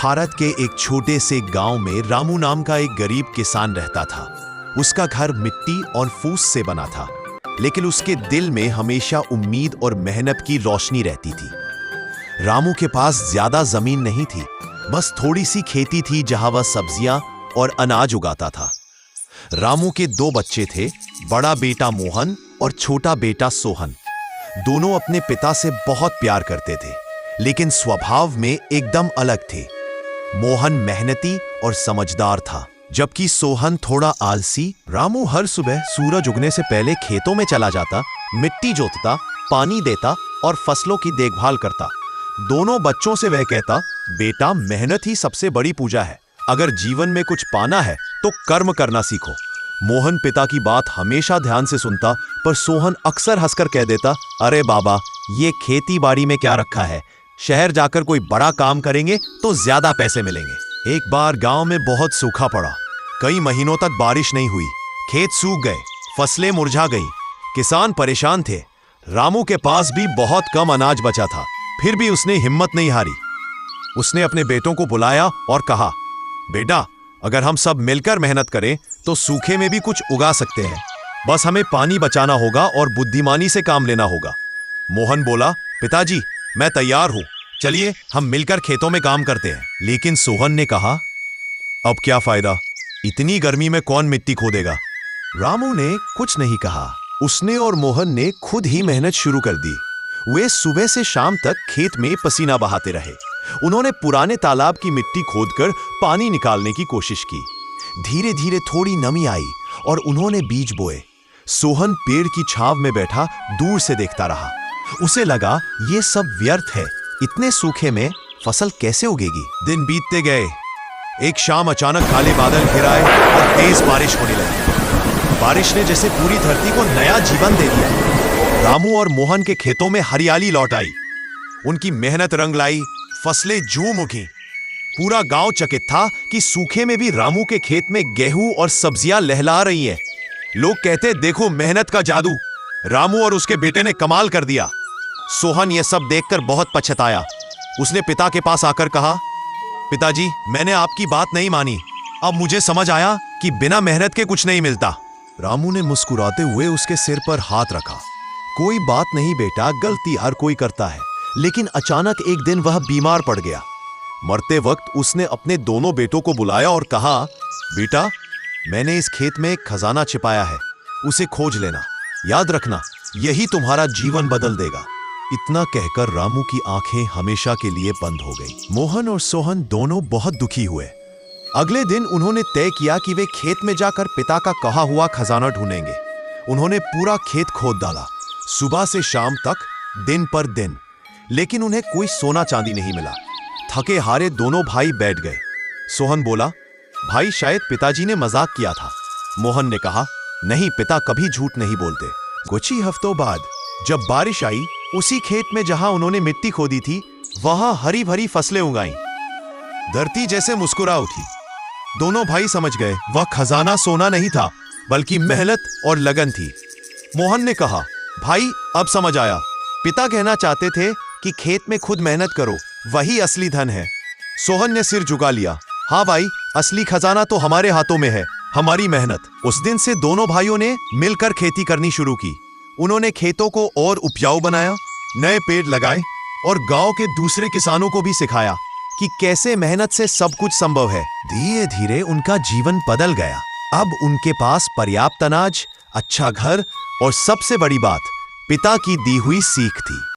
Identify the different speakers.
Speaker 1: भारत के एक छोटे से गांव में रामू नाम का एक गरीब किसान रहता था। उसका घर मिट्टी और फूस से बना था, लेकिन उसके दिल में हमेशा उम्मीद और मेहनत की रोशनी रहती थी। रामू के पास ज्यादा जमीन नहीं थी, बस थोड़ी सी खेती थी जहां वह सब्जियां और अनाज उगाता था। रामू के दो बच्चे थे, बड़ा बेटा मोहन और छोटा बेटा सोहन। दोनों अपने पिता से बहुत प्यार करते थे, लेकिन स्वभाव में एकदम अलग थे। मोहन मेहनती और समझदार था, जबकि सोहन थोड़ा आलसी। रामू हर सुबह सूरज उगने से पहले खेतों में चला जाता, मिट्टी जोतता, पानी देता और फसलों की देखभाल करता। दोनों बच्चों से वह कहता, बेटा मेहनत ही सबसे बड़ी पूजा है। अगर जीवन में कुछ पाना है तो कर्म करना सीखो। मोहन पिता की बात हमेशा ध्यान से सुनता, पर सोहन अक्सर हंसकर कह देता, अरे बाबा, ये खेती बाड़ी में क्या रखा है, शहर जाकर कोई बड़ा काम करेंगे तो ज्यादा पैसे मिलेंगे। एक बार गांव में बहुत सूखा पड़ा, कई महीनों तक बारिश नहीं हुई, खेत सूख गए, फसलें मुरझा गईं, किसान परेशान थे। रामू के पास भी बहुत कम अनाज बचा था, फिर भी उसने हिम्मत नहीं हारी। उसने अपने बेटों को बुलाया और कहा, बेटा, अगर हम सब मिलकर मेहनत करें तो सूखे में भी कुछ उगा सकते हैं। बस हमें पानी बचाना होगा और बुद्धिमानी से काम लेना होगा। मोहन बोला, पिताजी, मैं तैयार हूं, चलिए हम मिलकर खेतों में काम करते हैं। लेकिन सोहन ने कहा, अब क्या फायदा, इतनी गर्मी में कौन मिट्टी खोदेगा। रामू ने कुछ नहीं कहा। उसने और मोहन ने खुद ही मेहनत शुरू कर दी। वे सुबह से शाम तक खेत में पसीना बहाते रहे। उन्होंने पुराने तालाब की मिट्टी खोदकर पानी निकालने की कोशिश की। धीरे धीरे थोड़ी नमी आई और उन्होंने बीज बोए। सोहन पेड़ की छांव में बैठा दूर से देखता रहा। उसे लगा, ये सब व्यर्थ है, इतने सूखे में फसल कैसे उगेगी। दिन बीतते गए। एक शाम अचानक काले बादल घिर आए और तेज बारिश होने लगी। बारिश ने जैसे पूरी धरती को नया जीवन दे दिया। रामू और मोहन के खेतों में हरियाली लौट आई। उनकी मेहनत रंग लाई, फसलें झूम उठी। पूरा गांव चकित था कि सूखे में भी रामू के खेत में गेहूं और सब्जियां लहला रही हैं। लोग कहते, देखो मेहनत का जादू, रामू और उसके बेटे ने कमाल कर दिया। सोहन यह सब देखकर बहुत पछताया। उसने पिता के पास आकर कहा, पिताजी, मैंने आपकी बात नहीं मानी। अब मुझे समझ आया कि बिना मेहनत के कुछ नहीं मिलता। रामू ने मुस्कुराते हुए उसके सिर पर हाथ रखा। कोई बात नहीं बेटा, गलती हर कोई करता है। लेकिन अचानक एक दिन वह बीमार पड़ गया। मरते वक्त उसने अपने दोनों बेटों को बुलाया और कहा, बेटा, मैंने इस खेत में एक खजाना छिपाया है, उसे खोज लेना। याद रखना, यही तुम्हारा जीवन बदल देगा। इतना कहकर रामू की आंखें हमेशा के लिए बंद हो गई। मोहन और सोहन दोनों बहुत दुखी हुए। अगले दिन उन्होंने तय किया कि वे खेत में जाकर पिता का कहा हुआ खजाना ढूंढेंगे। उन्होंने पूरा खेत खोद डाला, सुबह से शाम तक, दिन पर दिन, लेकिन उन्हें कोई सोना चांदी नहीं मिला। थके हारे दोनों भाई बैठ गए। सोहन बोला, भाई, शायद पिताजी ने मजाक किया था। मोहन ने कहा, नहीं, पिता कभी झूठ नहीं बोलते। कुछ ही हफ्तों बाद जब बारिश आई, उसी खेत में जहां उन्होंने मिट्टी खोदी थी, वहां हरी भरी फसलें उगाईं। धरती जैसे मुस्कुरा उठी। दोनों भाई समझ गए, वह खजाना सोना नहीं था, बल्कि मेहनत और लगन थी। मोहन ने कहा, भाई, अब समझ आया, पिता कहना चाहते थे कि खेत में खुद मेहनत करो, वही असली धन है। सोहन ने सिर झुका लिया। हाँ भाई, असली खजाना तो हमारे हाथों में है, हमारी मेहनत। उस दिन से दोनों भाइयों ने मिलकर खेती करनी शुरू की। उन्होंने खेतों को और उपजाऊ बनाया, नए पेड़ लगाए और गांव के दूसरे किसानों को भी सिखाया कि कैसे मेहनत से सब कुछ संभव है। धीरे धीरे उनका जीवन बदल गया। अब उनके पास पर्याप्त अनाज, अच्छा घर और सबसे बड़ी बात, पिता की दी हुई सीख थी।